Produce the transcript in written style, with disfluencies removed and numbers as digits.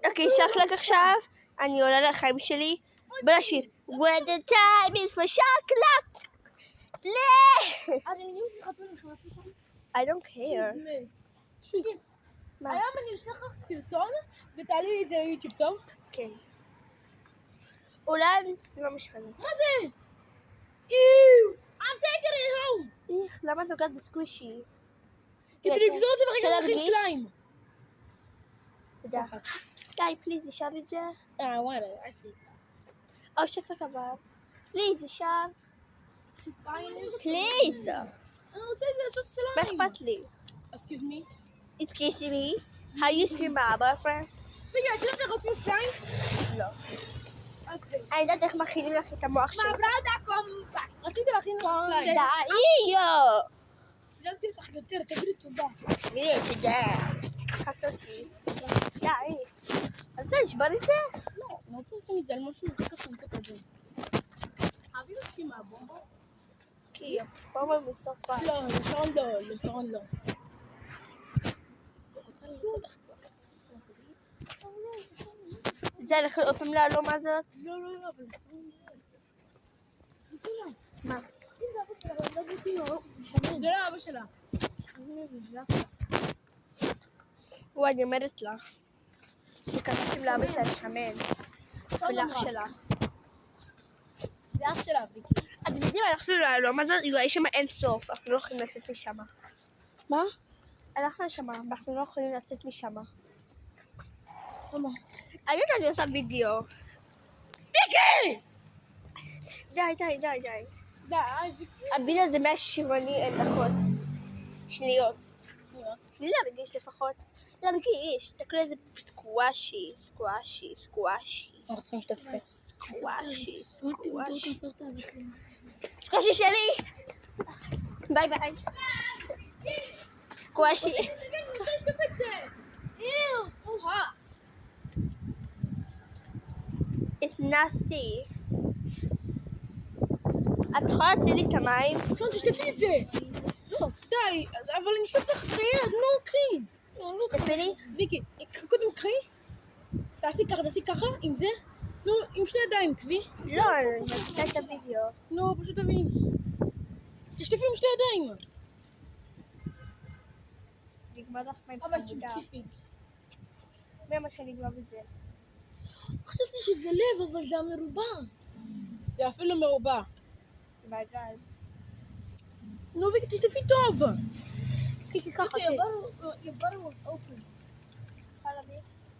אוקיי, שקלק עכשיו, אני עולה לחיים שלי, בלשיר. When the time is for שקלק! I don't care. היום אני אשלח לך סרטון ותעלי לי את זה ליוטיוב, טוב? אוקיי. אולי לא משנה. מה זה? איו! I'm taking it home! איך, למה את נוגעת בסקווישי? כדי לגזור את זה ורגע להכין סליים. תודה. די, פליז, ישר את זה. וואלה, עצי. או שקלק עבר. פליז, ישר. פליז. אני רוצה לעשות סליים. מה אכפת לי? Excuse me? Excuse me? How you see my boyfriend? רגע, את יודעת איך עושים סליים? לא. אוקיי. אני יודעת איך מכינים לך את המוח שלך. רציתי להכין לך סליים. די, יו! שילמתי אותך יותר, תגידי תודה. תגידי, תודה. חסת אותי. די. אתה רוצה לשבור את זה? לא, אני רוצה לשים את זה על משהו ככה נקטע את זה. אהבי אותי מהבומבו? כי הבומבה בסופה. לא, לשעון לא, לשעון לא. זה הולך עוד פעם להלום הזאת? לא, אבל... מה? זה לא אבא שלה. וואי, אני אומרת לה. שכתבתם לאבא שלה שמן. ולאח שלה. זה אח שלה, ויקי. אתם יודעים, הלכנו להלום הזאת, יש שם אין סוף, אנחנו לא יכולים לצאת משם. מה? הלכנו לשם, אנחנו לא יכולים לצאת משם. למה? אני עושה וידאו. ויקי! די. די, ויקי. הוידאו זה 180 דקות. שניות. לי להרגיש לפחות. להרגיש, תקראו לזה סקוואשי. אנחנו צריכים לשתף את זה. סקוואשי. ויקי. סקוואשי שלי! ביי. סקוואשי. לשתף את זה. איו, פוחה. It's nasty. את יכולה להציל לי את המים? עכשיו תשתפי את זה. לא, די, אבל אני אשתף לך את היד, נו, קחי. תשתפי לי? ויקי, קודם קחי. תעשי ככה, עם זה. נו, עם שני ידיים, תביאי. לא, אני מצטער את הוידאו. נו, פשוט תביאי. תשתפי עם שתי ידיים. נגמר לך מים אבל חמודה. ספציפית. זה מה שנגמר בזה. חשבתי שזה לב, אבל זה המרובע. זה אפילו מרובע. זה מעגל. נו, ויקי, תשתפי טוב. קיקי ככה. Your bottle was open. יכולה להביא?